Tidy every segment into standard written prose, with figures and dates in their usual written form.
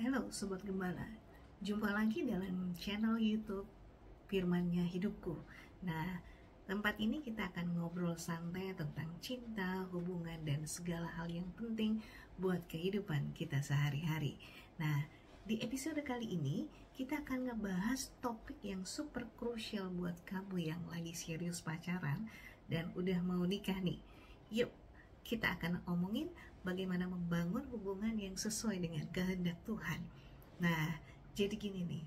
Halo Sobat Gembala, jumpa lagi dalam channel YouTube Firman-Nya Hidupku. Nah, tempat ini kita akan ngobrol santai tentang cinta, hubungan, dan segala hal yang penting buat kehidupan kita sehari-hari. Nah, di episode kali ini kita akan ngebahas topik yang super krusial buat kamu yang lagi serius pacaran dan udah mau nikah nih. Yuk, kita akan omongin bagaimana membangun hubungan yang sesuai dengan kehendak Tuhan. Nah, jadi gini nih,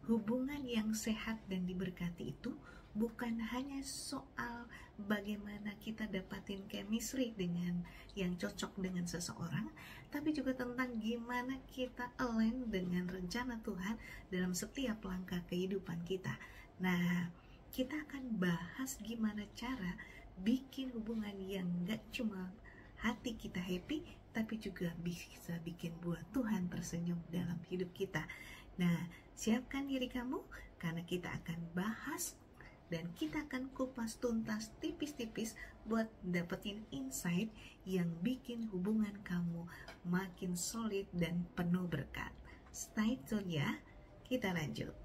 hubungan yang sehat dan diberkati itu bukan hanya soal bagaimana kita dapatin chemistry dengan yang cocok dengan seseorang, tapi juga tentang gimana kita align dengan rencana Tuhan dalam setiap langkah kehidupan kita. Nah, kita akan bahas gimana cara bikin hubungan yang gak cuma hati kita happy, tapi juga bisa bikin buat Tuhan tersenyum dalam hidup kita. Nah, siapkan diri kamu karena kita akan bahas dan kita akan kupas tuntas tipis-tipis buat dapetin insight yang bikin hubungan kamu makin solid dan penuh berkat. Stay tune ya, kita lanjut.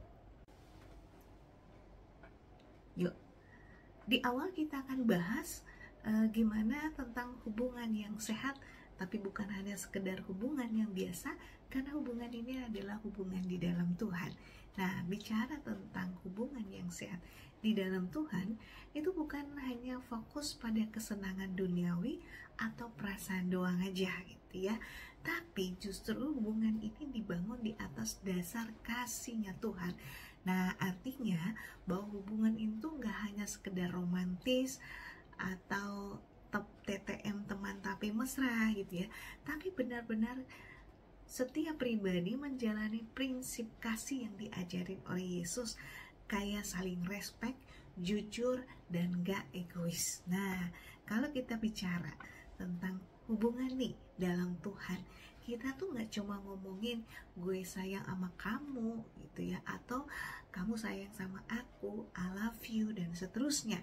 Yuk, di awal kita akan bahas gimana tentang hubungan yang sehat, tapi bukan hanya sekedar hubungan yang biasa, karena hubungan ini adalah hubungan di dalam Tuhan. Nah, bicara tentang hubungan yang sehat di dalam Tuhan, itu bukan hanya fokus pada kesenangan duniawi atau perasaan doang aja gitu ya, tapi justru hubungan ini dibangun di atas dasar kasihnya Tuhan. Nah, artinya bahwa hubungan itu nggak hanya sekedar romantis atau TTM teman tapi mesra gitu ya, tapi benar-benar setiap pribadi menjalani prinsip kasih yang diajarin oleh Yesus, kayak saling respect, jujur, dan gak egois. Nah, kalau kita bicara tentang hubungan nih dalam Tuhan, kita tuh gak cuma ngomongin gue sayang sama kamu gitu ya, atau kamu sayang sama aku, I love you, dan seterusnya.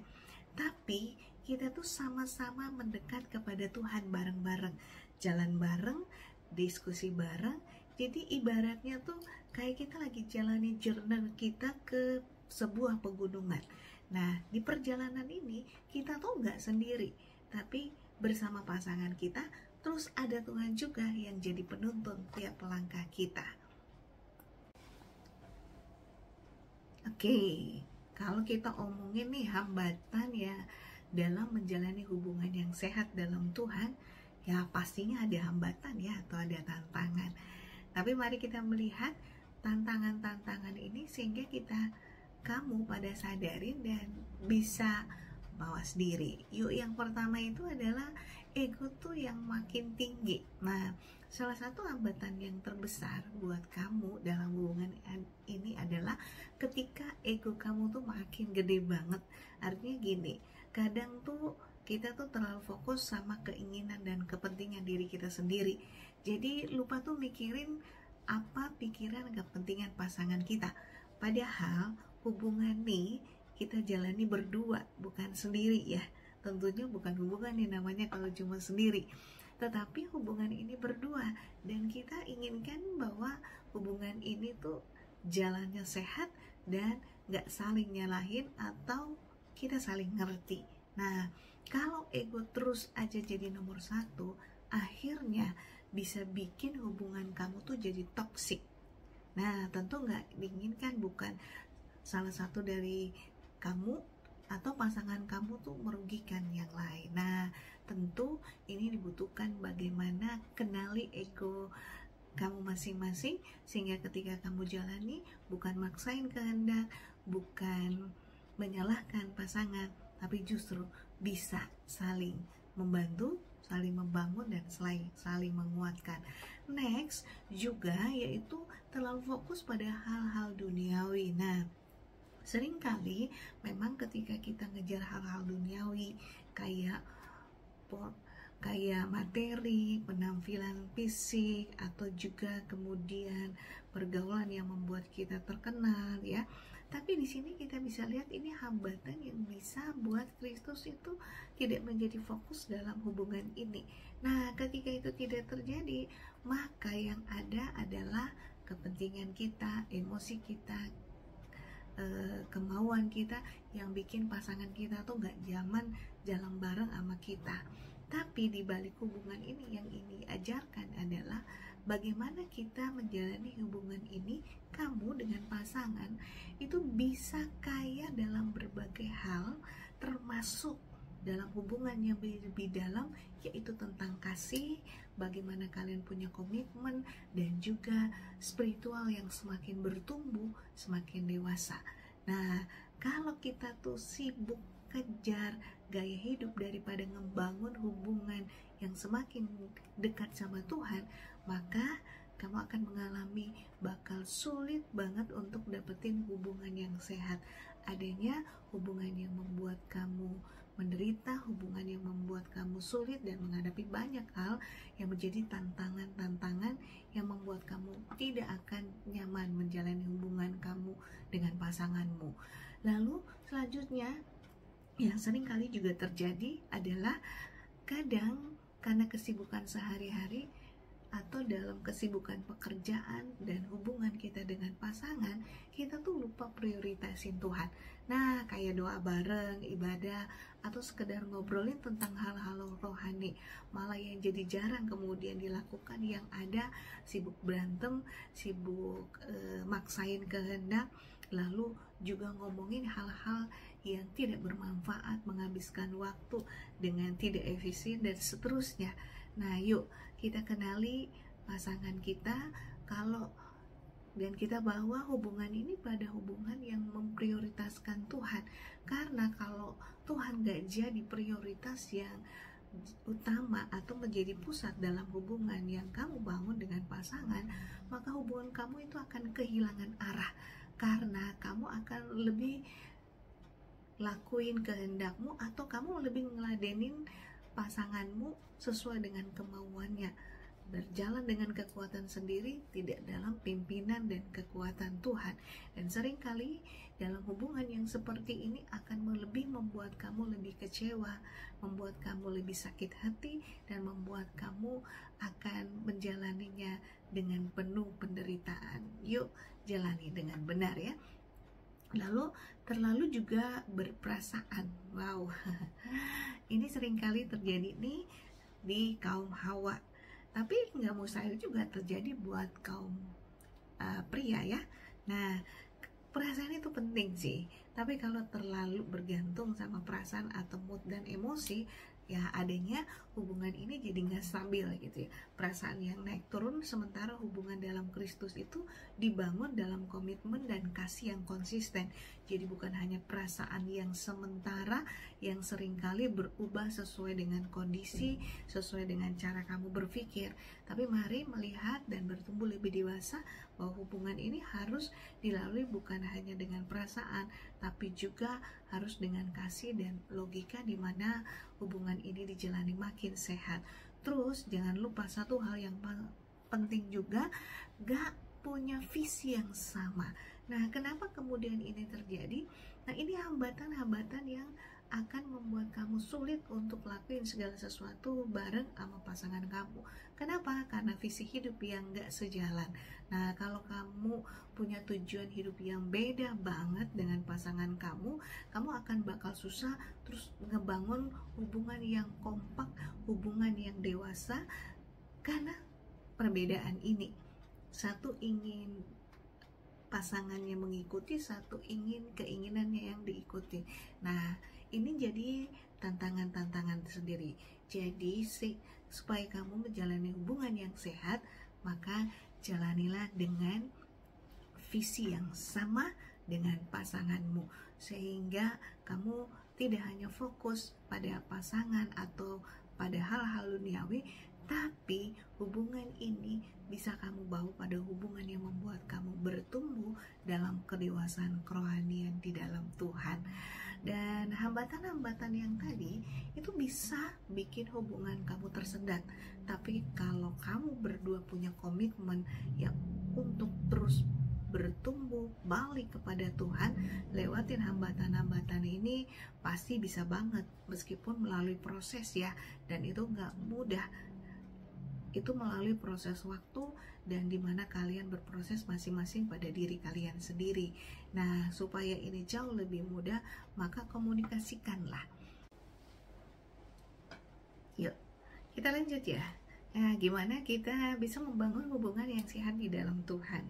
Tapi kita tuh sama-sama mendekat kepada Tuhan bareng-bareng, jalan bareng, diskusi bareng. Jadi ibaratnya tuh kayak kita lagi jalani journey kita ke sebuah pegunungan. Nah, di perjalanan ini kita tuh nggak sendiri, tapi bersama pasangan kita. Terus ada Tuhan juga yang jadi penuntun tiap langkah kita. Oke, kalau kita omongin nih hambatan ya dalam menjalani hubungan yang sehat dalam Tuhan, ya pastinya ada hambatan ya, atau ada tantangan. Tapi mari kita melihat tantangan-tantangan ini sehingga kamu pada sadarin dan bisa bawa sendiri. Yuk, yang pertama itu adalah ego tuh yang makin tinggi. Nah, salah satu hambatan yang terbesar buat kamu dalam hubungan ini adalah ketika ego kamu tuh makin gede banget. Artinya gini, kadang tuh kita tuh terlalu fokus sama keinginan dan kepentingan diri kita sendiri. Jadi lupa tuh mikirin apa pikiran kepentingan pasangan kita. Padahal hubungan nih kita jalani berdua, bukan sendiri ya. Tentunya bukan hubungan yang namanya kalau cuma sendiri, tetapi hubungan ini berdua. Dan kita inginkan bahwa hubungan ini tuh jalannya sehat dan gak saling nyalahin atau kita saling ngerti. Nah, kalau ego terus aja jadi nomor satu, akhirnya bisa bikin hubungan kamu tuh jadi toksik. Nah, tentu gak diinginkan, bukan salah satu dari kamu atau pasangan kamu tuh merugikan yang lain. Nah, tentu ini dibutuhkan bagaimana kenali ego kamu masing-masing, sehingga ketika kamu jalani bukan maksain kehendak, bukan menyalahkan pasangan, tapi justru bisa saling membantu, saling membangun, dan saling menguatkan. Next juga yaitu terlalu fokus pada hal-hal duniawi. Nah, seringkali memang ketika kita ngejar hal-hal duniawi kayak materi, penampilan fisik, atau juga kemudian pergaulan yang membuat kita terkenal ya. Tapi di sini kita bisa lihat ini hambatan yang bisa buat Kristus itu tidak menjadi fokus dalam hubungan ini. Nah, ketika itu tidak terjadi, maka yang ada adalah kepentingan kita, emosi kita, kemauan kita yang bikin pasangan kita tuh gak jalan bareng sama kita. Tapi di balik hubungan ini, yang ini ajarkan adalah bagaimana kita menjalani hubungan ini. Kamu dengan pasangan itu bisa kaya dalam berbagai hal, termasuk dalam hubungan yang lebih dalam, yaitu tentang kasih, bagaimana kalian punya komitmen, dan juga spiritual yang semakin bertumbuh, semakin dewasa. Nah, kalau kita tuh sibuk kejar gaya hidup daripada ngebangun hubungan yang semakin dekat sama Tuhan, maka kamu akan mengalami bakal sulit banget untuk dapetin hubungan yang sehat. Adanya hubungan yang membuat kamu menderita, hubungan yang membuat kamu sulit dan menghadapi banyak hal yang menjadi tantangan-tantangan yang membuat kamu tidak akan nyaman menjalani hubungan kamu dengan pasanganmu. Lalu selanjutnya yang sering kali juga terjadi adalah kadang karena kesibukan sehari-hari atau dalam kesibukan pekerjaan dan hubungan kita dengan pasangan, kita tuh lupa prioritasin Tuhan. Nah, kayak doa bareng, ibadah, atau sekedar ngobrolin tentang hal-hal rohani, malah yang jadi jarang kemudian dilakukan. Yang ada sibuk berantem, sibuk maksain kehendak, lalu juga ngomongin hal-hal yang tidak bermanfaat, menghabiskan waktu dengan tidak efisien dan seterusnya. Nah, yuk kita kenali pasangan kita dan kita bawa hubungan ini pada hubungan yang memprioritaskan Tuhan. Karena kalau Tuhan gak jadi prioritas yang utama atau menjadi pusat dalam hubungan yang kamu bangun dengan pasangan, maka hubungan kamu itu akan kehilangan arah. Karena kamu akan lebih lakuin kehendakmu atau kamu lebih ngeladenin pasanganmu sesuai dengan kemauannya, berjalan dengan kekuatan sendiri, tidak dalam pimpinan dan kekuatan Tuhan. Dan seringkali dalam hubungan yang seperti ini akan lebih membuat kamu lebih kecewa, membuat kamu lebih sakit hati, dan membuat kamu akan menjalaninya dengan penuh penderitaan. Yuk jalani dengan benar ya. Lalu terlalu juga berperasaan. Wow, ini seringkali terjadi nih di kaum Hawa. Tapi nggak mustahil juga terjadi buat kaum pria ya. Nah, perasaan itu penting sih. Tapi kalau terlalu bergantung sama perasaan atau mood dan emosi, ya adanya hubungan ini jadi nggak stabil gitu ya. Perasaan yang naik turun, sementara hubungan dalam Kristus itu dibangun dalam komitmen dan kasih yang konsisten. Jadi bukan hanya perasaan yang sementara yang seringkali berubah sesuai dengan kondisi, sesuai dengan cara kamu berpikir. Tapi mari melihat dan bertumbuh lebih dewasa bahwa hubungan ini harus dilalui bukan hanya dengan perasaan, tapi juga harus dengan kasih dan logika, di mana hubungan ini dijalani makin sehat. Terus jangan lupa satu hal yang penting juga, gak punya visi yang sama. Nah, kenapa kemudian ini terjadi? Nah, ini hambatan-hambatan yang akan membuat kamu sulit untuk lakuin segala sesuatu bareng sama pasangan kamu. Kenapa? Karena visi hidup yang gak sejalan. Nah, kalau kamu punya tujuan hidup yang beda banget dengan pasangan kamu akan bakal susah terus ngebangun hubungan yang kompak, hubungan yang dewasa, karena perbedaan ini. Satu ingin pasangannya mengikuti, satu ingin keinginannya yang diikuti. Nah, ini jadi tantangan-tantangan sendiri. Jadi supaya kamu menjalani hubungan yang sehat, maka jalanilah dengan visi yang sama dengan pasanganmu, sehingga kamu tidak hanya fokus pada pasangan atau pada hal-hal duniawi, tapi hubungan ini bisa kamu bawa pada hubungan yang membuat kamu bertumbuh dalam kedewasaan kerohanian di dalam Tuhan. Dan hambatan-hambatan yang tadi itu bisa bikin hubungan kamu tersendat. Tapi kalau kamu berdua punya komitmen yang untuk terus bertumbuh, balik kepada Tuhan, lewatin hambatan-hambatan ini pasti bisa banget, meskipun melalui proses ya, dan itu gak mudah. itu melalui proses waktu dan dimana kalian berproses masing-masing pada diri kalian sendiri. Nah, supaya ini jauh lebih mudah, maka komunikasikanlah. Yuk, kita lanjut ya. Nah, gimana kita bisa membangun hubungan yang sehat di dalam Tuhan?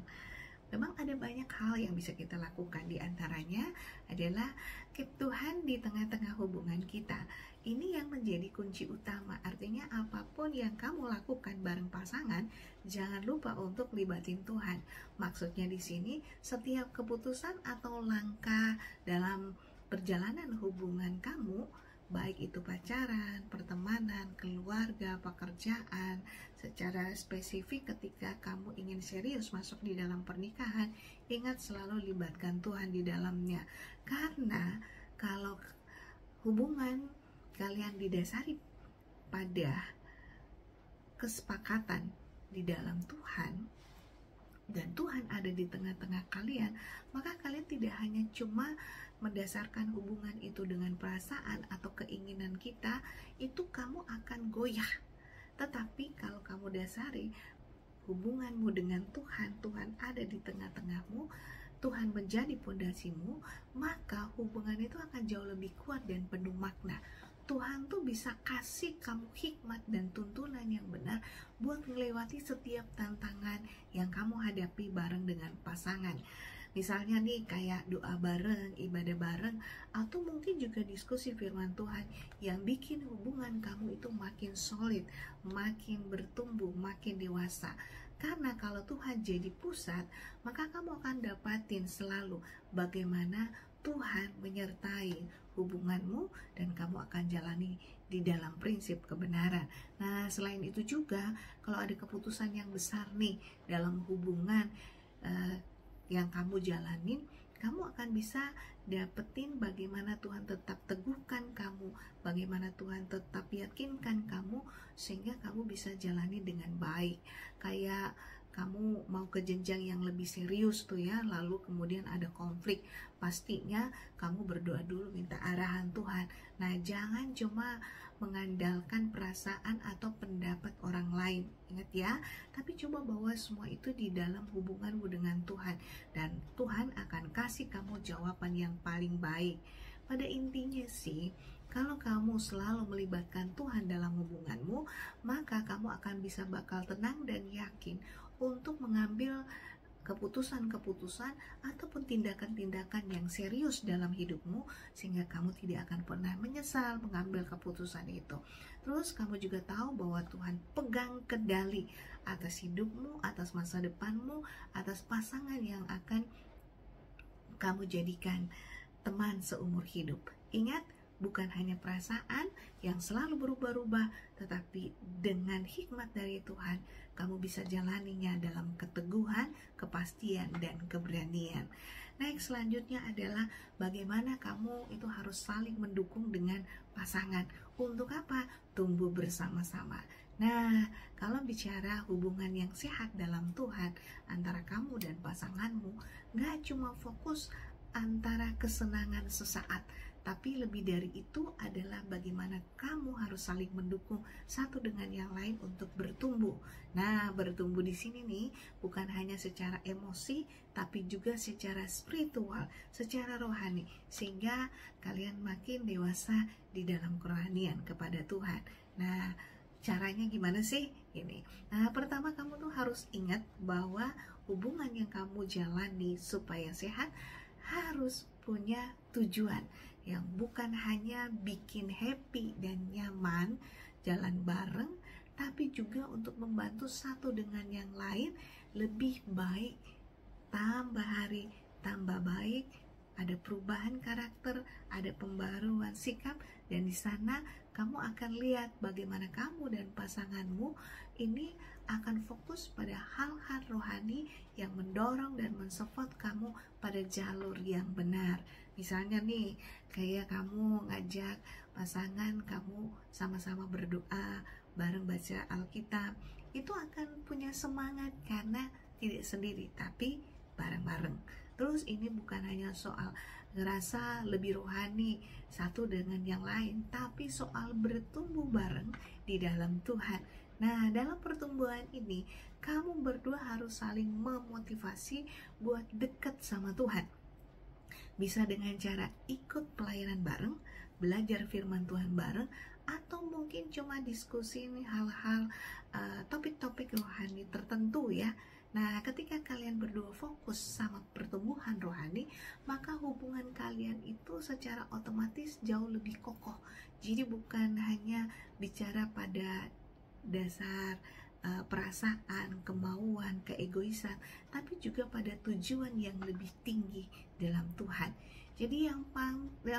Memang ada banyak hal yang bisa kita lakukan, di antaranya adalah keep Tuhan di tengah-tengah hubungan kita. Ini yang menjadi kunci utama, artinya apapun yang kamu lakukan bareng pasangan, jangan lupa untuk libatin Tuhan. Maksudnya di sini, setiap keputusan atau langkah dalam perjalanan hubungan kamu, baik itu pacaran, pertemanan, keluarga, pekerjaan, secara spesifik ketika kamu ingin serius masuk di dalam pernikahan, ingat selalu libatkan Tuhan di dalamnya. Karena kalau hubungan kalian didasari pada kesepakatan di dalam Tuhan, dan Tuhan ada di tengah-tengah kalian, maka kalian tidak hanya cuma mendasarkan hubungan itu dengan perasaan atau keinginan kita, itu kamu akan goyah. Tetapi kalau kamu dasari hubunganmu dengan Tuhan, Tuhan ada di tengah-tengahmu, Tuhan menjadi pondasimu, maka hubungan itu akan jauh lebih kuat dan penuh makna. Tuhan tuh bisa kasih kamu hikmat dan tuntunan yang benar buat melewati setiap tantangan yang kamu hadapi bareng dengan pasangan. Misalnya nih kayak doa bareng, ibadah bareng, atau mungkin juga diskusi firman Tuhan yang bikin hubungan kamu itu makin solid, makin bertumbuh, makin dewasa. Karena kalau Tuhan jadi pusat, maka kamu akan dapatin selalu bagaimana Tuhan menyertai hubunganmu dan kamu akan jalani di dalam prinsip kebenaran. Nah, selain itu juga kalau ada keputusan yang besar nih dalam hubungan yang kamu jalanin, kamu akan bisa dapetin bagaimana Tuhan tetap teguhkan kamu, bagaimana Tuhan tetap yakinkan kamu, sehingga kamu bisa jalani dengan baik. Kayak kamu mau ke jenjang yang lebih serius tuh ya, lalu kemudian ada konflik, pastinya kamu berdoa dulu minta arahan Tuhan. Nah, jangan cuma mengandalkan perasaan atau pendapat orang lain, ingat ya, tapi coba bawa semua itu di dalam hubunganmu dengan Tuhan, dan Tuhan akan kasih kamu jawaban yang paling baik. Pada intinya sih, kalau kamu selalu melibatkan Tuhan dalam hubunganmu, maka kamu akan bisa bakal tenang dan yakin untuk mengambil keputusan-keputusan ataupun tindakan-tindakan yang serius dalam hidupmu, sehingga kamu tidak akan pernah menyesal mengambil keputusan itu. Terus kamu juga tahu bahwa Tuhan pegang kendali atas hidupmu, atas masa depanmu, atas pasangan yang akan kamu jadikan teman seumur hidup. Ingat, bukan hanya perasaan yang selalu berubah-ubah, tetapi dengan hikmat dari Tuhan, kamu bisa jalaninya dalam keteguhan, kepastian, dan keberanian. Next, selanjutnya adalah bagaimana kamu itu harus saling mendukung dengan pasangan. Untuk apa? Tumbuh bersama-sama. Nah, kalau bicara hubungan yang sehat dalam Tuhan antara kamu dan pasanganmu, gak cuma fokus antara kesenangan sesaat, tapi lebih dari itu adalah bagaimana kamu harus saling mendukung satu dengan yang lain untuk bertumbuh. Nah, bertumbuh di sini nih bukan hanya secara emosi, tapi juga secara spiritual, secara rohani, sehingga kalian makin dewasa di dalam kerohanian kepada Tuhan. Nah, caranya gimana sih? Ini. Nah, pertama kamu tuh harus ingat bahwa hubungan yang kamu jalani supaya sehat harus punya tujuan yang bukan hanya bikin happy dan nyaman jalan bareng, tapi juga untuk membantu satu dengan yang lain lebih baik, tambah hari tambah baik, ada perubahan karakter, ada pembaruan sikap, dan di sana kamu akan lihat bagaimana kamu dan pasanganmu ini akan fokus pada hal-hal rohani yang mendorong dan mensupport kamu pada jalur yang benar. Misalnya nih, kayak kamu ngajak pasangan kamu sama-sama berdoa, bareng baca Alkitab, itu akan punya semangat karena tidak sendiri, tapi bareng-bareng. Terus ini bukan hanya soal ngerasa lebih rohani satu dengan yang lain, tapi soal bertumbuh bareng di dalam Tuhan. Nah, dalam pertumbuhan ini, kamu berdua harus saling memotivasi buat dekat sama Tuhan. Bisa dengan cara ikut pelayanan bareng, belajar firman Tuhan bareng, atau mungkin cuma diskusi hal-hal topik-topik rohani tertentu ya. Nah, ketika kalian berdua fokus sama pertumbuhan rohani, maka hubungan kalian itu secara otomatis jauh lebih kokoh. Jadi bukan hanya bicara pada dasar perasaan, kemauan, keegoisan, tapi juga pada tujuan yang lebih tinggi dalam Tuhan. Jadi yang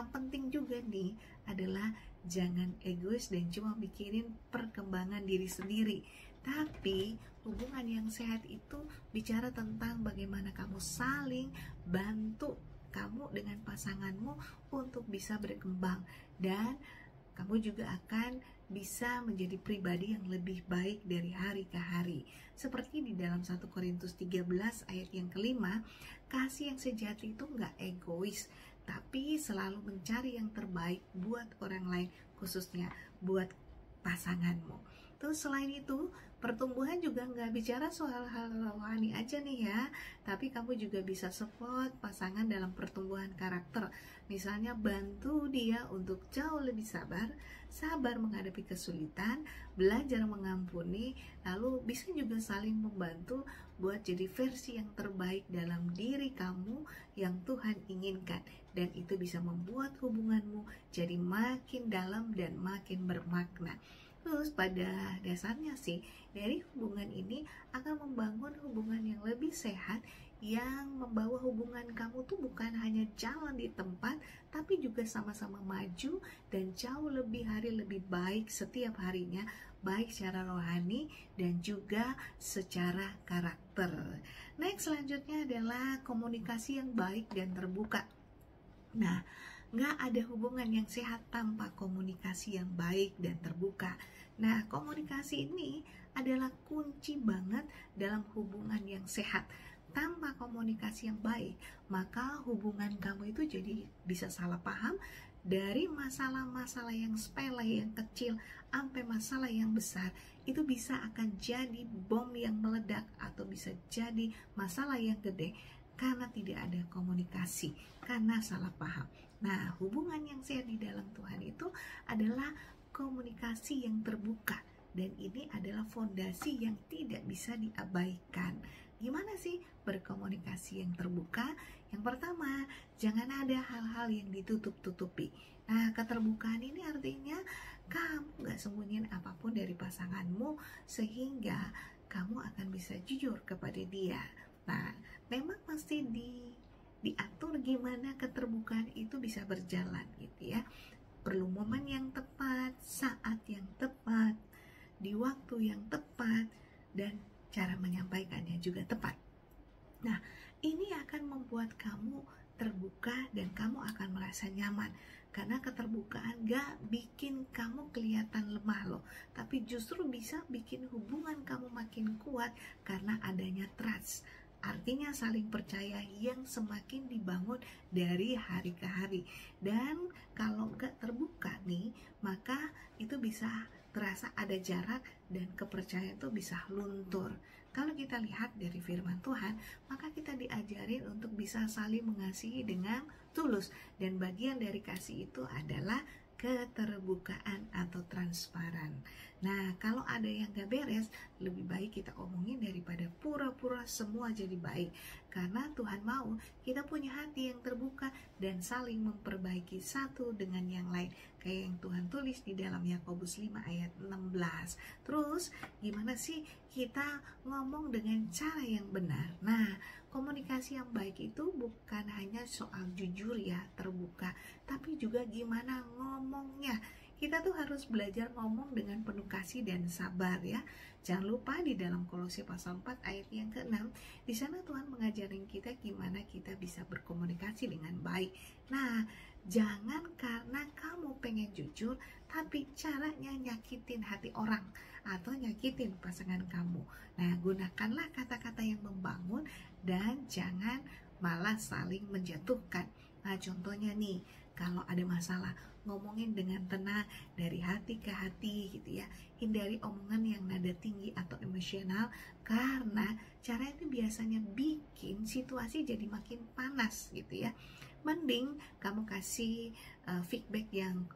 penting juga nih adalah jangan egois dan cuma mikirin perkembangan diri sendiri. Tapi hubungan yang sehat itu bicara tentang bagaimana kamu saling bantu kamu dengan pasanganmu untuk bisa berkembang, dan kamu juga akan bisa menjadi pribadi yang lebih baik dari hari ke hari. Seperti di dalam 1 Korintus 13 ayat yang kelima, kasih yang sejati itu nggak egois, tapi selalu mencari yang terbaik buat orang lain, khususnya buat pasanganmu. Terus selain itu, pertumbuhan juga nggak bicara soal hal rohani aja nih ya, tapi kamu juga bisa support pasangan dalam pertumbuhan karakter. Misalnya bantu dia untuk jauh lebih sabar menghadapi kesulitan, belajar mengampuni, lalu bisa juga saling membantu buat jadi versi yang terbaik dalam diri kamu yang Tuhan inginkan. Dan itu bisa membuat hubunganmu jadi makin dalam dan makin bermakna. Terus pada dasarnya sih, dari hubungan ini akan membangun hubungan yang lebih sehat, yang membawa hubungan kamu tuh bukan hanya jalan di tempat, tapi juga sama-sama maju dan jauh lebih baik setiap harinya, baik secara rohani dan juga secara karakter. Next, selanjutnya adalah komunikasi yang baik dan terbuka. Nah, nggak ada hubungan yang sehat tanpa komunikasi yang baik dan terbuka. Nah, komunikasi ini adalah kunci banget dalam hubungan yang sehat. Tanpa komunikasi yang baik, maka hubungan kamu itu jadi bisa salah paham, dari masalah-masalah yang sepele, yang kecil, sampai masalah yang besar. Itu bisa akan jadi bom yang meledak atau bisa jadi masalah yang gede karena tidak ada komunikasi, karena salah paham. Nah, hubungan yang sehat di dalam Tuhan itu adalah komunikasi yang terbuka, dan ini adalah fondasi yang tidak bisa diabaikan. Gimana sih berkomunikasi yang terbuka? Yang pertama, jangan ada hal-hal yang ditutup-tutupi. Nah, keterbukaan ini artinya kamu gak sembunyiin apapun dari pasanganmu, sehingga kamu akan bisa jujur kepada dia. Nah, memang pasti diatur gimana keterbukaan itu bisa berjalan gitu ya. Perlu momen yang tepat, saat yang tepat, di waktu yang tepat, dan cara menyampaikannya juga tepat. Nah, ini akan membuat kamu terbuka dan kamu akan merasa nyaman, karena keterbukaan gak bikin kamu kelihatan lemah loh, tapi justru bisa bikin hubungan kamu makin kuat karena adanya trust. Artinya saling percaya yang semakin dibangun dari hari ke hari. Dan kalau gak terbuka nih, maka itu bisa terasa ada jarak dan kepercayaan itu bisa luntur. Kalau kita lihat dari firman Tuhan, maka kita diajarin untuk bisa saling mengasihi dengan tulus. Dan bagian dari kasih itu adalah keterbukaan atau transparan. Nah, kalau ada yang gak beres, lebih baik kita omongin daripada pura-pura semua jadi baik. Karena Tuhan mau kita punya hati yang terbuka dan saling memperbaiki satu dengan yang lain. Kayak yang Tuhan tulis di dalam Yakobus 5 ayat 16. Terus, gimana sih kita ngomong dengan cara yang benar? Nah, komunikasi yang baik itu bukan hanya soal jujur ya, terbuka, tapi juga gimana ngomongnya. Kita tuh harus belajar ngomong dengan penuh kasih dan sabar ya. Jangan lupa di dalam Kolose pasal 4 ayat yang ke-6, di sana Tuhan mengajarin kita gimana kita bisa berkomunikasi dengan baik. Nah, jangan karena kamu pengen jujur, tapi caranya nyakitin hati orang atau nyakitin pasangan kamu. Nah, gunakanlah kata-kata yang membangun dan jangan malah saling menjatuhkan. Nah, contohnya nih, kalau ada masalah, ngomongin dengan tenang dari hati ke hati gitu ya. Hindari omongan yang nada tinggi atau emosional, karena cara itu biasanya bikin situasi jadi makin panas gitu ya. Mending kamu kasih feedback yang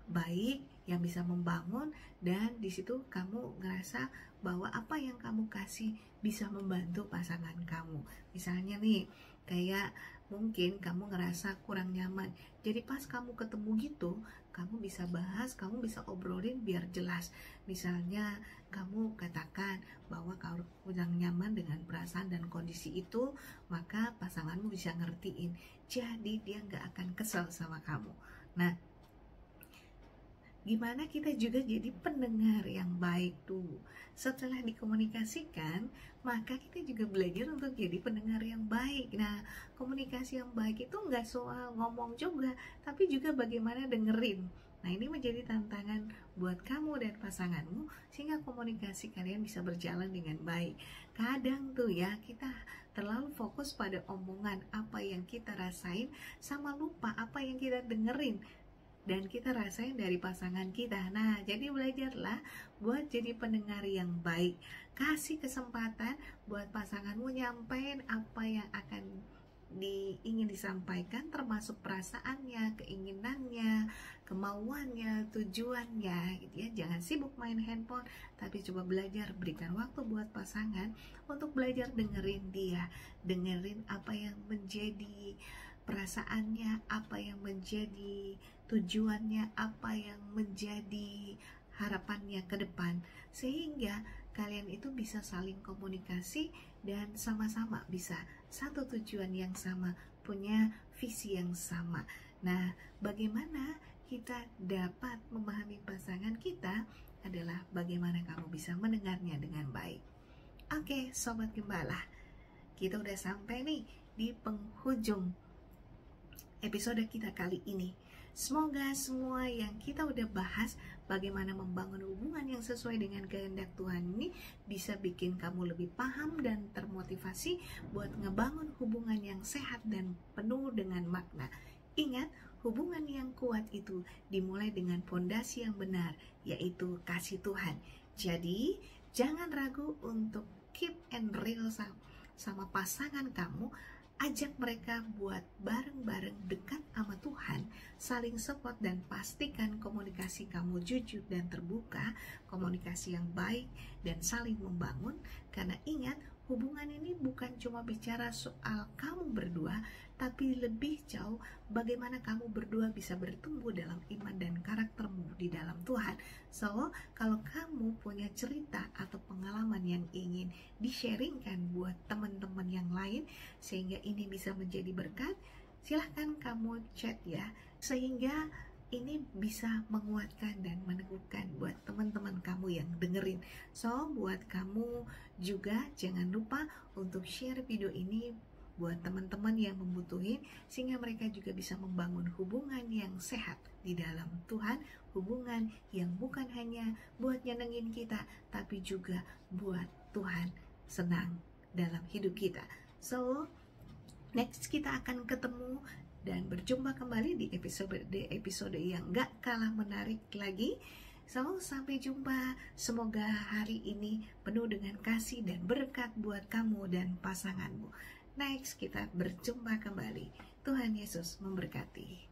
baik, yang bisa membangun, dan di situ kamu ngerasa bahwa apa yang kamu kasih bisa membantu pasangan kamu. Misalnya nih, kayak mungkin kamu ngerasa kurang nyaman, jadi pas kamu ketemu gitu, kamu bisa bahas, kamu bisa obrolin biar jelas. Misalnya kamu katakan bahwa kamu kurang nyaman dengan perasaan dan kondisi itu, maka pasanganmu bisa ngertiin, jadi dia nggak akan kesel sama kamu. Nah, gimana kita juga jadi pendengar yang baik tuh. Setelah dikomunikasikan, maka kita juga belajar untuk jadi pendengar yang baik. Nah, komunikasi yang baik itu nggak soal ngomong juga, tapi juga bagaimana dengerin. Nah, ini menjadi tantangan buat kamu dan pasanganmu, sehingga komunikasi kalian bisa berjalan dengan baik. Kadang tuh ya, kita terlalu fokus pada omongan apa yang kita rasain, sama lupa apa yang kita dengerin dan kita rasain dari pasangan kita. Nah, jadi belajarlah buat jadi pendengar yang baik. Kasih kesempatan buat pasanganmu nyampein apa yang akan ingin disampaikan, termasuk perasaannya, keinginannya, kemauannya, tujuannya gitu ya. Jangan sibuk main handphone, tapi coba belajar berikan waktu buat pasangan untuk belajar dengerin dia, dengerin apa yang menjadi perasaannya, apa yang menjadi tujuannya, apa yang menjadi harapannya ke depan, sehingga kalian itu bisa saling komunikasi dan sama-sama bisa satu tujuan yang sama, punya visi yang sama. Nah, bagaimana kita dapat memahami pasangan kita adalah bagaimana kamu bisa mendengarnya dengan baik. Oke, Sobat Gembala, kita udah sampai nih di penghujung episode kita kali ini. Semoga semua yang kita udah bahas bagaimana membangun hubungan yang sesuai dengan kehendak Tuhan ini bisa bikin kamu lebih paham dan termotivasi buat ngebangun hubungan yang sehat dan penuh dengan makna. Ingat, hubungan yang kuat itu dimulai dengan fondasi yang benar, yaitu kasih Tuhan. Jadi, jangan ragu untuk keep and real sama pasangan kamu. Ajak mereka buat bareng-bareng dekat sama Tuhan, saling support, dan pastikan komunikasi kamu jujur dan terbuka, komunikasi yang baik dan saling membangun. Karena ingat, hubungan ini bukan cuma bicara soal kamu berdua, tapi lebih jauh bagaimana kamu berdua bisa bertumbuh dalam iman dan karaktermu di dalam Tuhan. So, kalau kamu punya cerita atau pengalaman yang ingin di-sharingkan buat teman-teman yang lain, sehingga ini bisa menjadi berkat, silahkan kamu chat ya, sehingga ini bisa menguatkan dan meneguhkan buat teman-teman kamu yang dengerin. So, buat kamu juga jangan lupa untuk share video ini buat teman-teman yang membutuhin, sehingga mereka juga bisa membangun hubungan yang sehat di dalam Tuhan, hubungan yang bukan hanya buat nyenengin kita, tapi juga buat Tuhan senang dalam hidup kita. So, next kita akan ketemu dan berjumpa kembali di episode yang gak kalah menarik lagi. So, sampai jumpa. Semoga hari ini penuh dengan kasih dan berkat buat kamu dan pasanganmu. Next, kita berjumpa kembali. Tuhan Yesus memberkati.